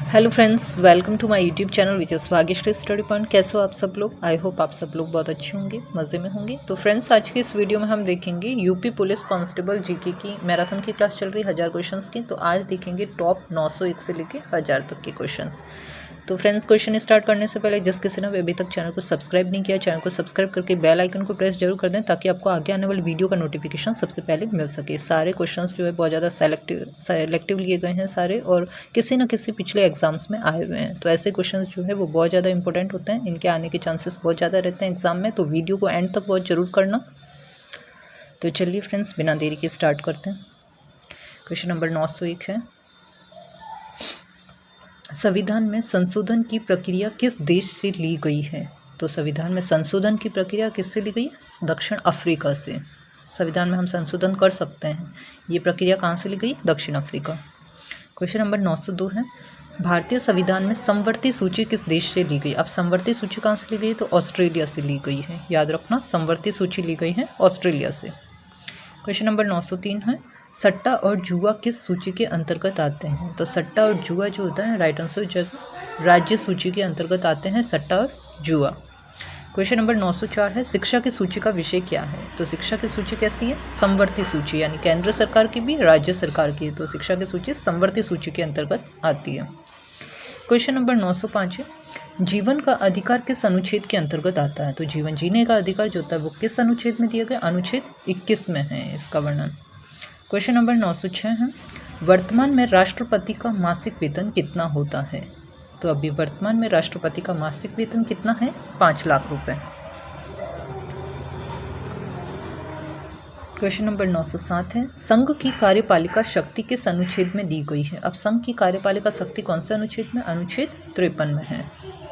Hello friends, welcome to my YouTube channel which is Bhagyashree study point. कैसे हो आप सब लोग? आई होप आप सब लोग बहुत अच्छे होंगे, मज़े में होंगे। तो फ्रेंड्स, आज की इस वीडियो में हम देखेंगे यूपी पुलिस कांस्टेबल जीके की मैराथन की क्लास चल रही है 1000 क्वेश्चंस की। तो आज देखेंगे टॉप 901 से लेके 1000 तक के क्वेश्चंस। तो फ्रेंड्स, क्वेश्चन स्टार्ट करने से पहले जिस किसी ने अभी तक चैनल को सब्सक्राइब नहीं किया, चैनल को सब्सक्राइब करके बेल आइकन को प्रेस जरूर कर दें ताकि आपको आगे आने वाली वीडियो का नोटिफिकेशन सबसे पहले मिल सके। सारे क्वेश्चंस जो है बहुत ज़्यादा सेलेक्टिव लिए गए हैं सारे, और किसी न किसी पिछले एग्जाम्स में आए हुए हैं। तो ऐसे क्वेश्चंस जो है वो बहुत ज़्यादा इंपॉर्टेंट होते हैं, इनके आने के चांसेस बहुत ज़्यादा रहते हैं एग्जाम में। तो वीडियो को एंड तक बहुत ज़रूर करना। तो चलिए फ्रेंड्स, बिना देरी के स्टार्ट करते हैं। क्वेश्चन नंबर 901 है, संविधान में संशोधन की प्रक्रिया किस देश से ली गई है? तो संविधान में संशोधन की प्रक्रिया किससे ली गई है? दक्षिण अफ्रीका से। संविधान में हम संशोधन कर सकते हैं, ये प्रक्रिया कहाँ से ली गई? दक्षिण अफ्रीका। क्वेश्चन नंबर 902 है, भारतीय संविधान में समवर्ती सूची किस देश से ली गई? अब समवर्ती सूची कहाँ से ली गई? तो ऑस्ट्रेलिया से ली गई है। याद रखना, समवर्ती सूची ली गई है ऑस्ट्रेलिया से। क्वेश्चन नंबर 903 है, सट्टा और जुआ किस सूची के अंतर्गत आते हैं? तो सट्टा और जुआ जो होता है, राइट आंसर जगह राज्य सूची के अंतर्गत आते हैं सट्टा और जुआ। क्वेश्चन नंबर 904 है, शिक्षा की सूची का विषय क्या है? तो शिक्षा की सूची कैसी है? समवर्ती सूची, यानी केंद्र सरकार की भी राज्य सरकार की। तो शिक्षा की सूची समवर्ती सूची के अंतर्गत आती है। क्वेश्चन नंबर 905 है, जीवन का अधिकार किस अनुच्छेद के अंतर्गत आता है? तो जीवन जीने का अधिकार जो होता है वो किस अनुच्छेद में दिया गया? अनुच्छेद 21 में है इसका वर्णन। क्वेश्चन नंबर 906 है, वर्तमान में राष्ट्रपति का मासिक वेतन कितना होता है? तो अभी वर्तमान में राष्ट्रपति का मासिक वेतन कितना है? 5 लाख रुपए। क्वेश्चन नंबर 907 है, संघ की कार्यपालिका शक्ति किस अनुच्छेद में दी गई है? अब संघ की कार्यपालिका शक्ति कौन से अनुच्छेद में? अनुच्छेद 53 में है।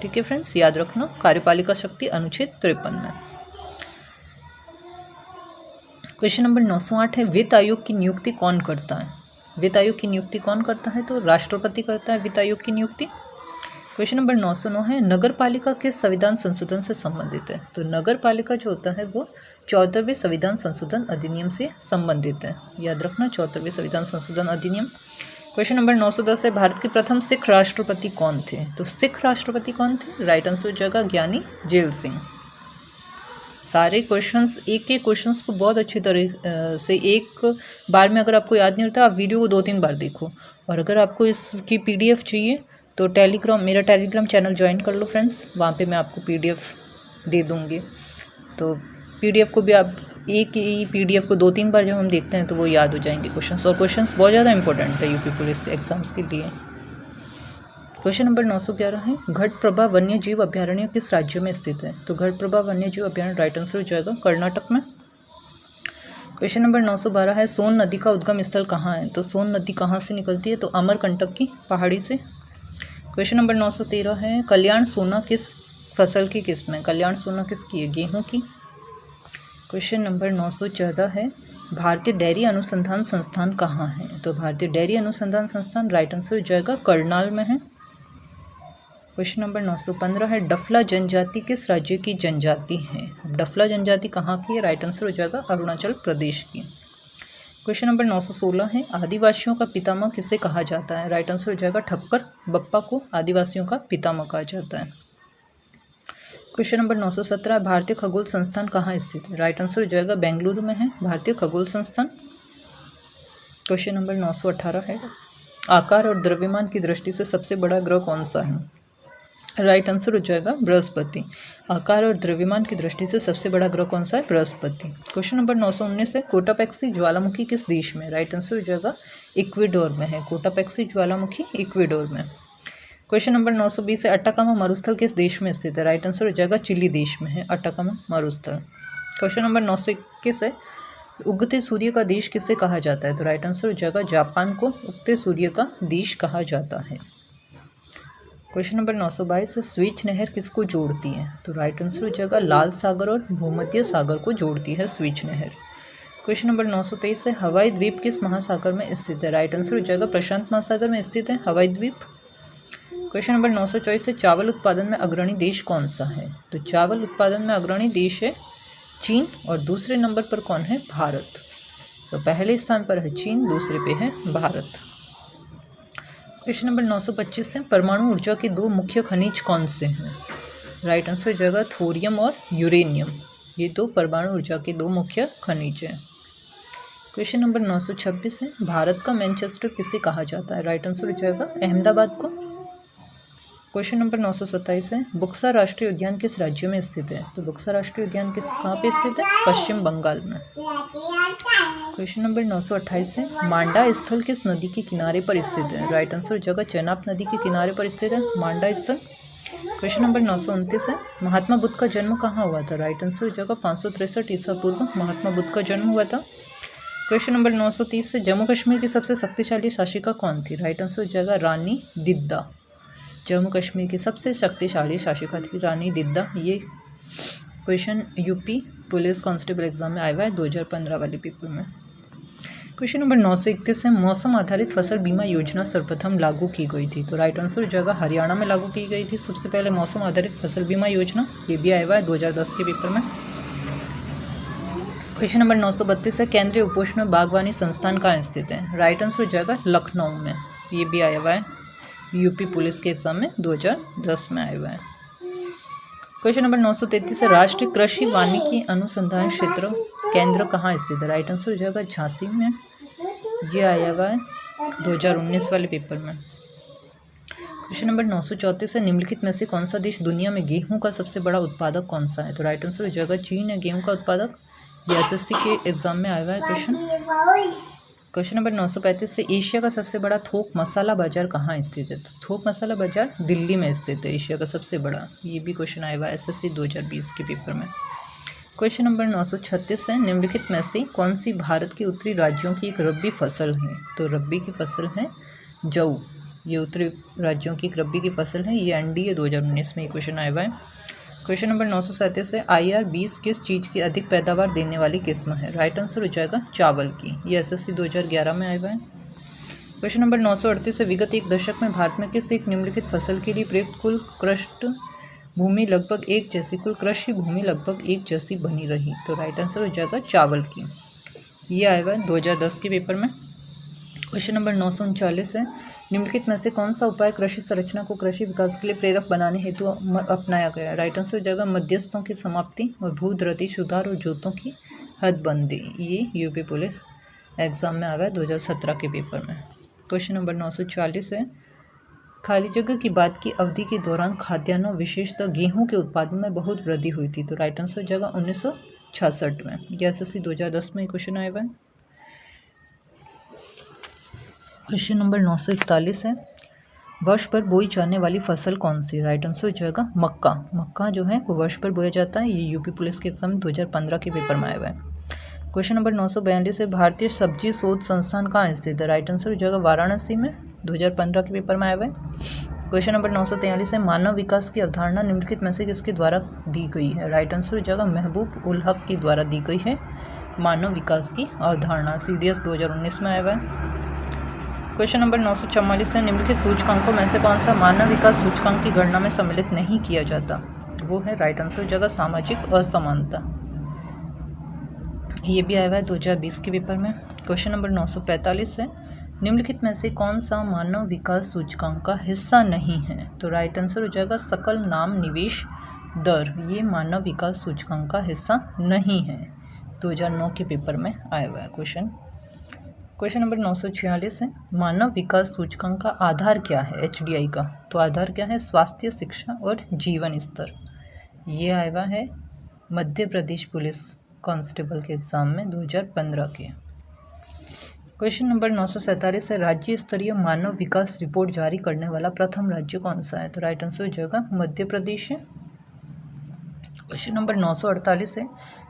ठीक है फ्रेंड्स, याद रखना, कार्यपालिका शक्ति अनुच्छेद 53 में। क्वेश्चन नंबर 908 है, वित्त आयोग की नियुक्ति कौन करता है? वित्त आयोग की नियुक्ति कौन करता है? तो राष्ट्रपति करता है वित्त आयोग की नियुक्ति। क्वेश्चन नंबर 909 है, नगर पालिका किस संविधान संशोधन से संबंधित है? तो नगर पालिका जो होता है वो 14वें संविधान संशोधन अधिनियम से संबंधित है। याद रखना, 14वें संविधान संशोधन अधिनियम। क्वेश्चन नंबर 910 है, भारत के प्रथम सिख राष्ट्रपति कौन थे? तो सिख राष्ट्रपति कौन थे? राइट आंसर जगह ज्ञानी जेल सिंह। सारे क्वेश्चंस, एक एक क्वेश्चंस को बहुत अच्छी तरह से एक बार में अगर आपको याद नहीं होता, आप वीडियो को 2-3 बार देखो। और अगर आपको इसकी पीडीएफ चाहिए तो मेरा टेलीग्राम चैनल ज्वाइन कर लो फ्रेंड्स, वहाँ पे मैं आपको पीडीएफ दे दूँगी। तो पीडीएफ को भी आप एक ही पीडीएफ को 2-3 बार जब हम देखते हैं तो वो याद हो जाएंगे क्वेश्चंस, और क्वेश्चंस बहुत ज़्यादा इंपॉर्टेंट है यूपी पुलिस एग्जाम्स के लिए। क्वेश्चन नंबर 911 है, घटप्रभा वन्य जीव अभ्यारण्य किस राज्य में स्थित है? तो घटप्रभा वन्य जीव अभ्यारण्य राइट आंसर हो जाएगा कर्नाटक में। क्वेश्चन नंबर 912 है, सोन नदी का उद्गम स्थल कहाँ है? तो सोन नदी कहाँ से निकलती है? तो अमरकंटक की पहाड़ी से। क्वेश्चन नंबर 913 है, कल्याण सोना किस फसल की किस्म है? कल्याण सोना किसकी है? गेहूँ की। क्वेश्चन नंबर 914 है, भारतीय डेयरी अनुसंधान संस्थान कहाँ है? तो भारतीय डेयरी अनुसंधान संस्थान राइट आंसर हो जाएगा करनाल में है। क्वेश्चन नंबर 915 है, डफला जनजाति किस राज्य की जनजाति है? डफला जनजाति कहाँ की है? राइट आंसर हो जाएगा अरुणाचल प्रदेश की। क्वेश्चन नंबर 916 है, आदिवासियों का पितामह किसे कहा जाता है? राइट आंसर हो जाएगा ठक्कर बप्पा को आदिवासियों का पितामह कहा जाता है। क्वेश्चन नंबर 917, भारतीय खगोल संस्थान कहाँ स्थित है? राइट आंसर हो जाएगा बेंगलुरु में है भारतीय खगोल संस्थान। क्वेश्चन नंबर 918 है, आकार और द्रव्यमान की दृष्टि से सबसे बड़ा ग्रह कौन सा है? राइट आंसर हो जाएगा बृहस्पति। आकार और द्रव्यमान की दृष्टि से सबसे बड़ा ग्रह कौन सा है? बृहस्पति। क्वेश्चन नंबर 919 है, कोटापेक्सी ज्वालामुखी किस देश में? राइट आंसर हो जाएगा इक्वेडोर में है कोटापेक्सी ज्वालामुखी, इक्वेडोर में। क्वेश्चन नंबर 920 है, अट्टाकामा मरुस्थल किस देश में स्थित है? राइट आंसर हो जाएगा चिली देश में है अट्टाकामा मरुस्थल। क्वेश्चन नंबर 921 है, उगते सूर्य का देश किसे कहा जाता है? तो राइट आंसर हो जाएगा जापान को उगते सूर्य का देश कहा जाता है। क्वेश्चन नंबर 922 है, स्वेच नहर किसको जोड़ती है? तो राइट आंसर हो जाएगा लाल सागर और भूमध्य सागर को जोड़ती है स्वेच नहर। क्वेश्चन नंबर 923 है, हवाई द्वीप किस महासागर में स्थित है? राइट आंसर हो जाएगा प्रशांत महासागर में स्थित है हवाई द्वीप। क्वेश्चन नंबर 924 है, चावल उत्पादन में अग्रणी देश कौन सा है? तो चावल उत्पादन में अग्रणी देश है चीन, और दूसरे नंबर पर कौन है? भारत। तो पहले स्थान पर है चीन, दूसरे पे है भारत। क्वेश्चन नंबर 925 है, परमाणु ऊर्जा के दो मुख्य खनिज कौन से हैं? राइट आंसर हो जाएगा थोरियम और यूरेनियम। ये दो परमाणु ऊर्जा के दो मुख्य खनिज हैं। क्वेश्चन नंबर 926 है, भारत का मैनचेस्टर किसे कहा जाता है? राइट आंसर हो जाएगा अहमदाबाद को। क्वेश्चन नंबर 927 है, बुक्सा राष्ट्रीय उद्यान किस राज्य में स्थित है? तो बुक्सा राष्ट्रीय उद्यान कहाँ पे स्थित है? पश्चिम बंगाल में। क्वेश्चन नंबर 928 है, मांडा स्थल किस नदी के किनारे पर स्थित है? राइट आंसर हो जाएगा चेनाब नदी के किनारे पर स्थित है मांडा स्थल। क्वेश्चन नंबर 929 है, महात्मा बुद्ध का जन्म कहाँ हुआ था? राइट आंसर हो जाएगा 563 ईसा पूर्व महात्मा बुद्ध का जन्म हुआ था। क्वेश्चन नंबर 930 है, जम्मू कश्मीर की सबसे शक्तिशाली शासिका कौन थी? राइट आंसर हो जाएगा रानी दिद्दा। जम्मू कश्मीर की सबसे शक्तिशाली शासिका थी रानी दिद्दा। ये question UP police constable exam में आया हुआ है 2015 वाले पेपर में। क्वेश्चन नंबर 931 है, मौसम आधारित फसल बीमा योजना सर्वप्रथम लागू की गई थी? तो राइट आंसर जगह हरियाणा में लागू की गई थी सबसे पहले मौसम आधारित फसल बीमा योजना। ये भी आया हुआ है 2010 के पेपर में। क्वेश्चन नंबर 932 है, केंद्रीय उपोष्ण बागवानी संस्थान कहाँ स्थित है? राइट आंसर हो जाएगा लखनऊ में। ये भी आया हुआ है यूपी पुलिस के एग्जाम में 2010 में आया हुआ है। क्वेश्चन नंबर 933 है, राष्ट्रीय कृषि वानिकी अनुसंधान क्षेत्र केंद्र कहाँ स्थित है? राइट आंसर हो जाएगा झांसी में। ये आया हुआ है 2019 वाले पेपर में। क्वेश्चन नंबर 934 है, निम्नलिखित में से कौन सा देश दुनिया में गेहूं का सबसे बड़ा उत्पादक कौन सा है? तो राइट आंसर हो जाएगा चीन है गेहूं का उत्पादक। ये एसएससी के एग्जाम में आया हुआ है क्वेश्चन। क्वेश्चन नंबर 935 से, एशिया का सबसे बड़ा थोक मसाला बाजार कहाँ स्थित है? तो थोक मसाला बाजार दिल्ली में स्थित है एशिया का सबसे बड़ा। ये भी क्वेश्चन आया हुआ है एसएससी 2020 के पेपर में। क्वेश्चन नंबर 936 है, निम्नलिखित में से कौन सी भारत के उत्तरी राज्यों की एक रब्बी फसल है? तो रब्बी की फसल है जऊ। ये उत्तरी राज्यों की एक रब्बी की फसल है। ये एनडीए 2019 में ये क्वेश्चन आया हुआ है। क्वेश्चन नंबर 937 है, IR-20 किस चीज़ की अधिक पैदावार देने वाली किस्म है? राइट आंसर हो जाएगा चावल की। ये एसएससी 2011 में आया हुआ है। क्वेश्चन नंबर 938 है, विगत एक दशक में भारत में किस एक निम्नलिखित फसल के लिए प्रयुक्त कुल कृषि भूमि लगभग एक जैसी बनी रही? तो राइट आंसर हो जाएगा चावल की। ये आया हुआ है 2010 के पेपर में। क्वेश्चन नंबर 939 है, निम्नलिखित में से कौन सा उपाय कृषि संरचना को कृषि विकास के लिए प्रेरक बनाने हेतु अपनाया गया है? राइट आंसर हो जाएगा मध्यस्थों की समाप्ति और भूधृति सुधार और जोतों की हदबंदी। ये यूपी पुलिस एग्जाम में आया है 2017 के पेपर में। क्वेश्चन नंबर 940 है, खाली जगह की बात की अवधि के दौरान खाद्यान्नों विशेषतः गेहूं के उत्पादन में बहुत वृद्धि हुई थी? तो राइट आंसर हो जाएगा 1966 में। ये एसएससी 2010 में क्वेश्चन आया हुआ है। क्वेश्चन नंबर 941 है, वर्ष पर बोई जाने वाली फसल कौन सी? राइट आंसर हो जाएगा मक्का। मक्का जो है वो वर्ष पर बोया जाता है। ये यूपी पुलिस के एग्जाम 2015 के पेपर में आया हुआ है। क्वेश्चन नंबर 942 है, भारतीय सब्जी शोध संस्थान कहाँ स्थित है? राइट आंसर हो जाएगा वाराणसी में। 2015 के पेपर में आया हुआ है। क्वेश्चन नंबर 943 है, मानव विकास की अवधारणा निम्नलिखित में से किसके द्वारा दी गई है? राइट आंसर हो जाएगा महबूब उल हक के द्वारा दी गई है मानव विकास की अवधारणा। CDS 2019 में आया हुआ है। क्वेश्चन नंबर 944 है, निम्नलिखित सूचकांकों में से कौन सा मानव विकास सूचकांक की गणना में सम्मिलित नहीं किया जाता? वो है राइट आंसर हो जाएगा सामाजिक असमानता। ये भी आया हुआ है 2020 के पेपर में। क्वेश्चन नंबर 945 है, निम्नलिखित में से कौन सा मानव विकास सूचकांक का हिस्सा नहीं है? तो राइट आंसर हो जाएगा सकल नाम निवेश दर। ये मानव विकास सूचकांक का हिस्सा नहीं है। 2009 के पेपर में आया हुआ है क्वेश्चन। क्वेश्चन नंबर 946 है, मानव विकास सूचकांक का आधार क्या है? HDI का। तो आधार क्या है? स्वास्थ्य, शिक्षा और जीवन स्तर। ये आया हुआ है मध्य प्रदेश पुलिस कांस्टेबल के एग्जाम में 2015 के। क्वेश्चन नंबर 947 है, राज्य स्तरीय मानव विकास रिपोर्ट जारी करने वाला प्रथम राज्य कौन सा है? तो राइट आंसर हो जाएगा मध्य प्रदेश है। क्वेश्चन नंबर 948 है,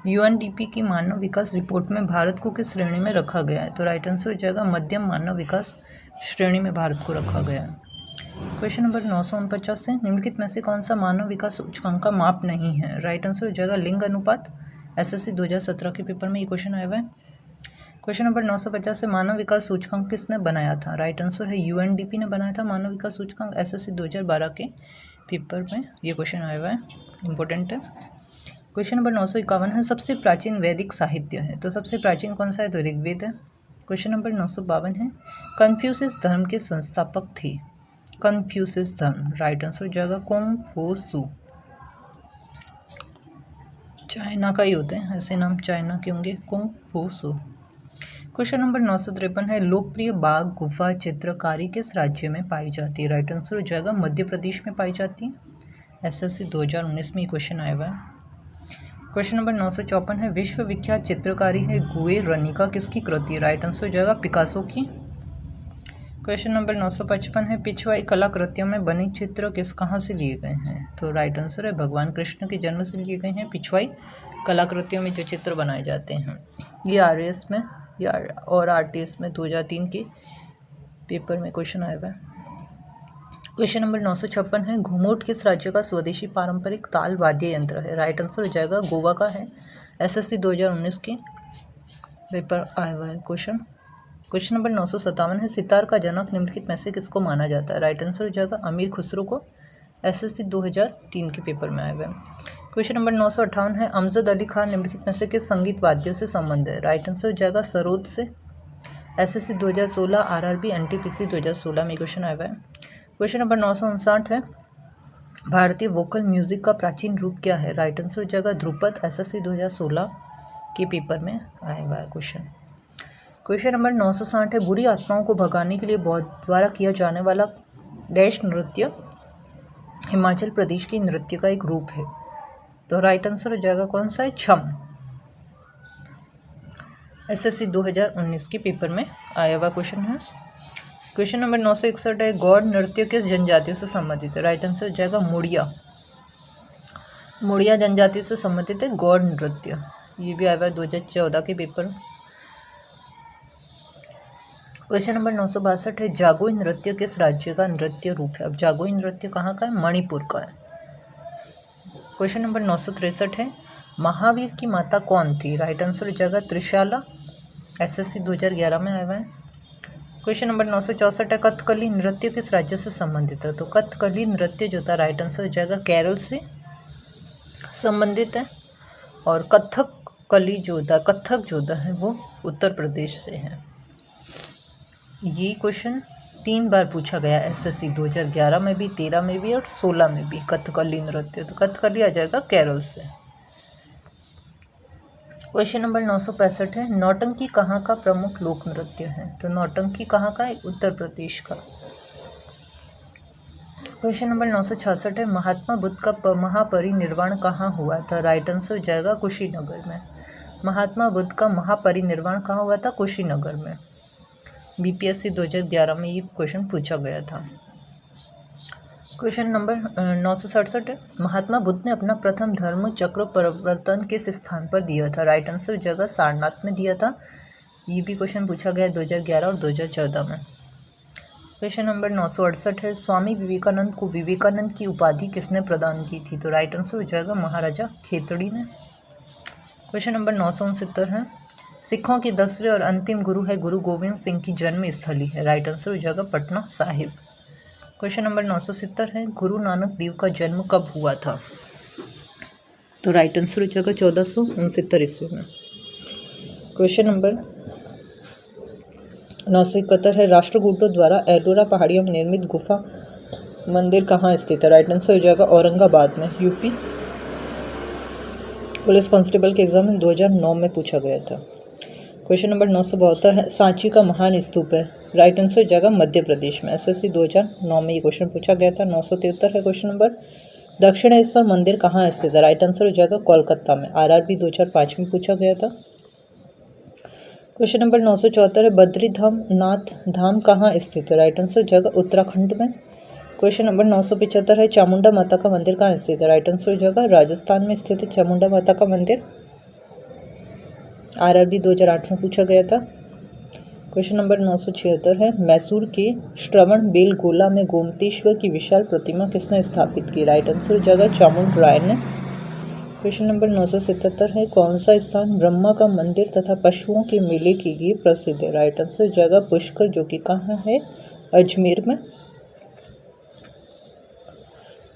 UNDP की मानव विकास रिपोर्ट में भारत को किस श्रेणी में रखा गया है? तो राइट आंसर हो जाएगा मध्यम मानव विकास श्रेणी में भारत को रखा गया है। क्वेश्चन नंबर 949 है, निम्नलिखित में से कौन सा मानव विकास सूचकांक का माप नहीं है? राइट आंसर हो जाएगा लिंग अनुपात। SSC 2017 के पेपर में ये क्वेश्चन आया हुआ है। क्वेश्चन नंबर 950 है, मानव विकास सूचकांक किसने बनाया था? राइट आंसर है UNDP ने बनाया था मानव विकास सूचकांक। SSC 2012 के पेपर में ये क्वेश्चन आया हुआ है, इंपॉर्टेंट है। क्वेश्चन नंबर 951 है, सबसे प्राचीन वैदिक साहित्य है? तो सबसे प्राचीन कौन सा है? तो ऋग्वेद है। क्वेश्चन नंबर 952 है, कन्फ्यूशियस धर्म के संस्थापक थे? कन्फ्यूशियस धर्म, राइट आंसर हो जाएगा कन्फ्यूशु। चाइना का ही होते हैं ऐसे नाम, चाइना के होंगे कन्फ्यूशु। क्वेश्चन नंबर 953 है, लोकप्रिय बाघ गुफा चित्रकारी किस राज्य में पाई जाती है? राइट आंसर हो जाएगा मध्य प्रदेश में पाई जाती है। एसएससी 2019 में ये क्वेश्चन आया हुआ है। क्वेश्चन नंबर 954 है, विश्व विख्यात चित्रकारी है गुएर्निका किसकी कृति है? राइट आंसर हो जाएगा पिकासो की। क्वेश्चन नंबर 955 है, पिछवाई कलाकृतियों में बने चित्र कहाँ से लिए गए हैं? तो राइट आंसर है भगवान कृष्ण के जन्म से लिए गए हैं पिछवाई कलाकृतियों में जो चित्र बनाए जाते हैं। ये RAS में या और RTS में 2003 के पेपर में क्वेश्चन आया हुआ है। क्वेश्चन नंबर 956 है, घुमोट किस राज्य का स्वदेशी पारंपरिक ताल वाद्य यंत्र है? राइट आंसर हो जाएगा गोवा का है। SSC 2019 के पेपर आया हुआ है क्वेश्चन। क्वेश्चन नंबर 957 है, सितार का जनक निम्नलिखित में से किसको माना जाता है? राइट आंसर हो जाएगा अमीर खुसरो को। SSC 2003 के पेपर में आया हुआ है। क्वेश्चन नंबर 958 है, अमजद अली खान निम्नलिखित में से किस संगीत वाद्य से संबंध है? राइट आंसर हो जाएगा सरोद से। SSC 2016 RRB NTPC 2016 में क्वेश्चन आया हुआ है। क्वेश्चन नंबर 959 है, भारतीय वोकल म्यूजिक का प्राचीन रूप क्या है? राइट आंसर हो जाएगा ध्रुपद। SSC 2016 के पेपर में आया हुआ है क्वेश्चन। क्वेश्चन नंबर 960 है, बुरी आत्माओं को भगाने के लिए बौद्ध द्वारा किया जाने वाला डैश नृत्य हिमाचल प्रदेश के नृत्य का एक रूप है? तो राइट आंसर हो जाएगा कौन सा है? छम। SSC 2019 के पेपर में आया हुआ क्वेश्चन है। क्वेश्चन नंबर 961 है, गौड़ नृत्य किस जनजाति से संबंधित है? राइट आंसर हो जाएगा मुड़िया। मुड़िया जनजाति से संबंधित है गौड़ नृत्य। ये भी आया हुआ है 2014 के पेपर। क्वेश्चन नंबर 962 है, जागोई नृत्य किस राज्य का नृत्य रूप है? अब जागोई नृत्य कहाँ का है? मणिपुर का है। क्वेश्चन नंबर 963 है, महावीर की माता कौन थी? राइट आंसर हो जाएगा त्रिशाला। SSC 2011 में आया हुआ है। क्वेश्चन नंबर 964 है, कथकली नृत्य किस राज्य से संबंधित है? तो कथकली नृत्य जो था राइट आंसर हो जाएगा केरल से संबंधित है। और कथकली जो होता है, कथक जो होता है वो उत्तर प्रदेश से है। ये क्वेश्चन 3 बार पूछा गया SSC 2011 में भी, 13 में भी और 16 में भी। कथकली नृत्य, तो कथकली आ जाएगा केरल से। क्वेश्चन नंबर 965 है, नौटंकी कहाँ का प्रमुख लोक नृत्य है? तो नौटंकी कहाँ का है? उत्तर प्रदेश का। क्वेश्चन नंबर 966 है, महात्मा बुद्ध का महापरिनिर्वाण कहाँ हुआ था? राइट आंसर हो जाएगा कुशीनगर में। महात्मा बुद्ध का महापरिनिर्वाण कहाँ हुआ था? कुशीनगर में। BPSC 2011 में ये क्वेश्चन पूछा गया था। क्वेश्चन नंबर 967 है, महात्मा बुद्ध ने अपना प्रथम धर्म चक्र परिवर्तन किस स्थान पर दिया था? राइट आंसर हो जाएगा सारनाथ में दिया था। ये भी क्वेश्चन पूछा गया 2011 और 2014 में। क्वेश्चन नंबर 968 है, स्वामी विवेकानंद को विवेकानंद की उपाधि किसने प्रदान की थी? तो राइट आंसर हो जाएगा महाराजा खेतड़ी ने। क्वेश्चन नंबर 969 है, सिखों के 10वें और अंतिम गुरु है गुरु गोविंद सिंह की जन्म स्थली है? राइट आंसर हो जाएगा पटना साहिब। क्वेश्चन नंबर 970 है, गुरु नानक देव का जन्म कब हुआ था? तो राइट आंसर हो जाएगा 1469 ईस्वी में। क्वेश्चन नंबर 971 है, राष्ट्रकूटों द्वारा एलोरा पहाड़ियों में निर्मित गुफा मंदिर कहाँ स्थित है? राइट आंसर हो जाएगा औरंगाबाद में, UP। पुलिस कांस्टेबल के एग्जाम में 2009 में पूछा गया था। क्वेश्चन नंबर 972 है, सांची का महान स्तूप है? राइट आंसर हो जाएगा मध्य प्रदेश में। SSC 2009 में ये क्वेश्चन पूछा गया था। 973 है क्वेश्चन नंबर, दक्षिणेश्वर मंदिर कहाँ स्थित है? राइट आंसर हो जाएगा कोलकाता में। RRB 2005 में पूछा गया था। क्वेश्चन नंबर 974 है, बद्रीधाम नाथ धाम कहाँ स्थित है? राइट आंसर हो जाएगा उत्तराखंड में। क्वेश्चन नंबर 975 है, चामुंडा माता का मंदिर कहाँ स्थित है? राइट आंसर हो जाएगा राजस्थान में स्थित है चामुंडा माता का मंदिर। RRB 2008 में पूछा गया था। क्वेश्चन नंबर 976 है, मैसूर के श्रवण बेलगोला में गोमतेश्वर की विशाल प्रतिमा किसने स्थापित की? राइट आंसर हो जाएगा चामुंड राय ने। क्वेश्चन नंबर 977 है, कौन सा स्थान ब्रह्मा का मंदिर तथा पशुओं के मेले के लिए प्रसिद्ध है? राइट आंसर हो जाएगा पुष्कर, जो कि कहाँ है? अजमेर में।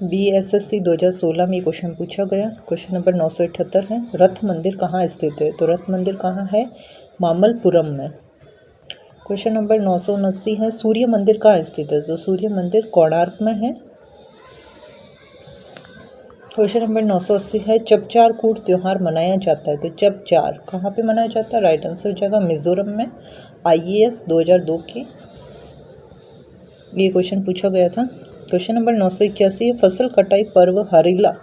BSSC 2016 में क्वेश्चन पूछा गया। क्वेश्चन नंबर 978 है, रथ मंदिर कहाँ स्थित है? तो रथ मंदिर कहाँ है? मामल्लपुरम में। क्वेश्चन नंबर 979 है सूर्य मंदिर कहाँ स्थित है? तो सूर्य मंदिर कोणार्क में है। क्वेश्चन नंबर 980 है चपचार कूट त्यौहार मनाया जाता है, तो चपचार कहाँ पे मनाया जाता है? राइट आंसर जगह मिजोरम में। IAS 2002 की ये क्वेश्चन पूछा गया था। क्वेश्चन नंबर 981 फसल कटाई पर्व हरेला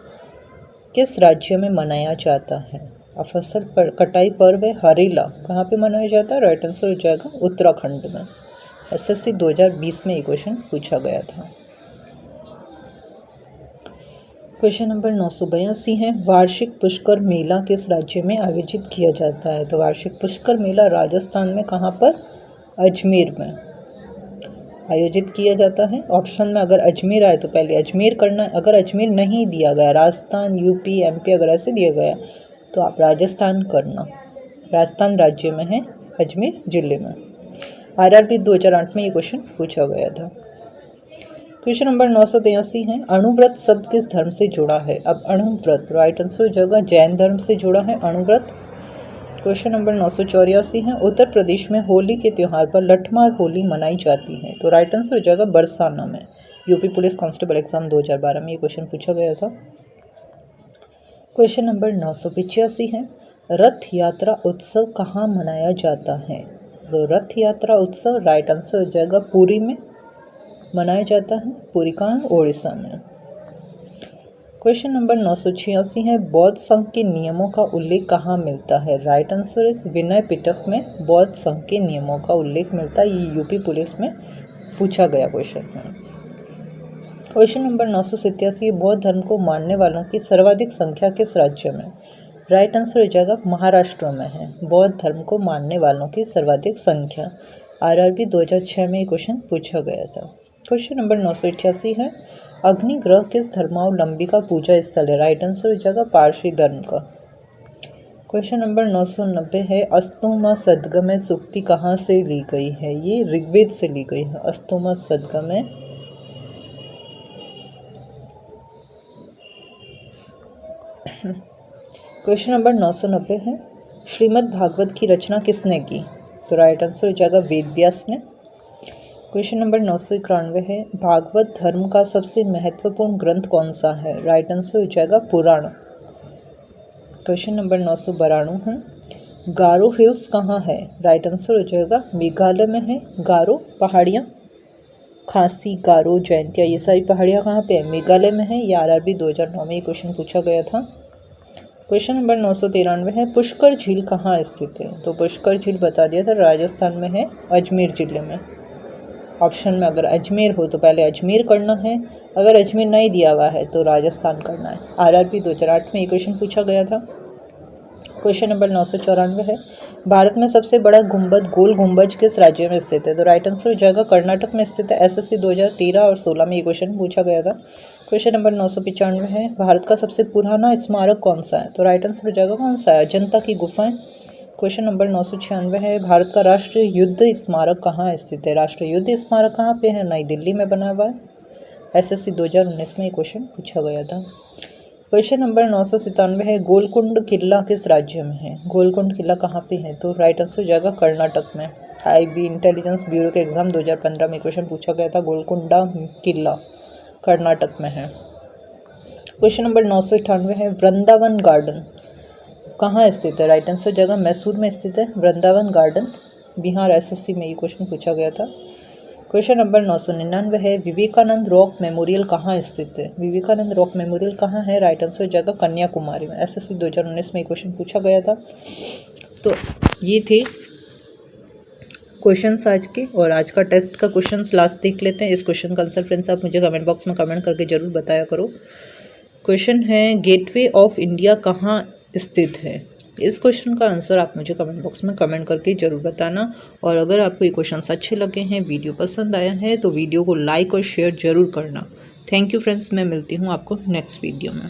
किस राज्य में मनाया जाता है? फसल कटाई पर्व हरेला कहाँ पे मनाया जाता है? राइट आंसर हो जाएगा उत्तराखंड में। SSC 2020 में ये क्वेश्चन पूछा गया था। क्वेश्चन नंबर 982 है वार्षिक पुष्कर मेला किस राज्य में आयोजित किया जाता है? तो वार्षिक पुष्कर मेला राजस्थान में कहाँ पर? अजमेर में आयोजित किया जाता है। ऑप्शन में अगर अजमेर आए तो पहले अजमेर करना है, अगर अजमेर नहीं दिया गया, राजस्थान, यूपी, MP अगर ऐसे दिया गया तो आप राजस्थान करना। राजस्थान राज्य में है, अजमेर जिले में। RRB 2008 में ये क्वेश्चन पूछा गया था। क्वेश्चन नंबर 983 है अणुव्रत शब्द किस धर्म से जुड़ा है? अब अणुव्रत राइट आंसर जगह जैन धर्म से जुड़ा है अणुव्रत। क्वेश्चन नंबर 984 है उत्तर प्रदेश में होली के त्यौहार पर लठमार होली मनाई जाती है, तो राइट आंसर जगह बरसाना में। यूपी पुलिस कांस्टेबल एग्जाम 2012 में ये क्वेश्चन पूछा गया था। क्वेश्चन नंबर 985 है रथ यात्रा उत्सव कहाँ मनाया जाता है? तो रथ यात्रा उत्सव राइट आंसर हो जाएगा पुरी में मनाया जाता है। पुरी कहाँ? ओडिशा में। क्वेश्चन नंबर 986 है बौद्ध संघ के नियमों का उल्लेख कहाँ मिलता है? राइट आंसर इस विनय पिटक में बौद्ध संघ के नियमों का उल्लेख मिलता है। ये यूपी पुलिस में पूछा गया क्वेश्चन है। क्वेश्चन नंबर 987 बौद्ध धर्म को मानने वालों की सर्वाधिक संख्या किस राज्य में? राइट आंसर हो जाएगा महाराष्ट्र में है बौद्ध धर्म को मानने वालों की सर्वाधिक संख्या। RRB 2006 में ये क्वेश्चन पूछा गया था। क्वेश्चन नंबर 988 है अग्निग्रह किस धर्मावलंबी का पूजा स्थल है? राइट आंसर हो जाएगा पारसी धर्म का। क्वेश्चन नंबर 990 है अस्तोमा सद्गमय सूक्ति कहाँ से ली गई है? ये ऋग्वेद से ली गई है अस्तोमा सद्गमय। क्वेश्चन नंबर 990 है श्रीमद् भागवत की रचना किसने की? तो राइट आंसर हो जाएगा वेद व्यास ने। क्वेश्चन नंबर 991 है भागवत धर्म का सबसे महत्वपूर्ण ग्रंथ कौन सा है? राइट आंसर हो जाएगा पुराण। क्वेश्चन नंबर 992 है गारो हिल्स कहाँ है? राइट आंसर हो जाएगा मेघालय में है गारो पहाड़ियाँ। खासी, गारो, जयंतिया ये सारी पहाड़ियाँ कहाँ पे है? मेघालय में है। ये RRB 2009 में ये क्वेश्चन पूछा गया था। क्वेश्चन नंबर 993 है पुष्कर झील कहाँ स्थित है? तो पुष्कर झील बता दिया था राजस्थान में है अजमेर जिले में। ऑप्शन में अगर अजमेर हो तो पहले अजमेर करना है, अगर अजमेर नहीं दिया हुआ है तो राजस्थान करना है। RRB 2008 में ये क्वेश्चन पूछा गया था। क्वेश्चन नंबर 994 है भारत में सबसे बड़ा गुंबद गोल गुंबज किस राज्य में स्थित है? तो राइट आंसर हो जाएगा कर्नाटक में स्थित है। SSC 2013 और 16 में ये क्वेश्चन पूछा गया था। क्वेश्चन नंबर 995 है भारत का सबसे पुराना स्मारक कौन सा है? तो राइट आंसर हो जाएगा कौन सा है? अजंता की गुफाएं। क्वेश्चन नंबर 996 है भारत का राष्ट्रीय युद्ध स्मारक कहाँ स्थित है? राष्ट्रीय युद्ध स्मारक कहाँ पे है? नई दिल्ली में बना हुआ है। SSC 2019 में ये क्वेश्चन पूछा गया था। क्वेश्चन नंबर 997 है गोलकुंड किला किस राज्य में है? गोलकुंड किला कहाँ पे है? तो राइट आंसर हो जाएगा कर्नाटक में। IB इंटेलिजेंस ब्यूरो के एग्जाम 2015 में क्वेश्चन पूछा गया था। गोलकुंडा किला कर्नाटक में है। क्वेश्चन नंबर 998 है वृंदावन गार्डन कहाँ स्थित है? राइट आंसर जगह मैसूर में स्थित है वृंदावन गार्डन बिहार। SSC में ये क्वेश्चन पूछा गया था। क्वेश्चन नंबर 999 है विवेकानंद रॉक मेमोरियल कहाँ स्थित है? विवेकानंद रॉक मेमोरियल कहाँ है? राइट आंसर जगह कन्याकुमारी में। SSC 2019 में ये क्वेश्चन पूछा गया था। तो ये थे क्वेश्चंस आज के, और आज का टेस्ट का क्वेश्चंस लास्ट देख लेते हैं। इस क्वेश्चन का आंसर फ्रेंड्स आप मुझे कमेंट बॉक्स में कमेंट करके जरूर बताया करो। क्वेश्चन है गेटवे ऑफ इंडिया कहाँ स्थित है? इस क्वेश्चन का आंसर आप मुझे कमेंट बॉक्स में कमेंट करके ज़रूर बताना। और अगर आपको ये क्वेश्चंस अच्छे लगे हैं, वीडियो पसंद आया है, तो वीडियो को लाइक और शेयर ज़रूर करना। थैंक यू फ्रेंड्स, मैं मिलती हूँ आपको नेक्स्ट वीडियो में।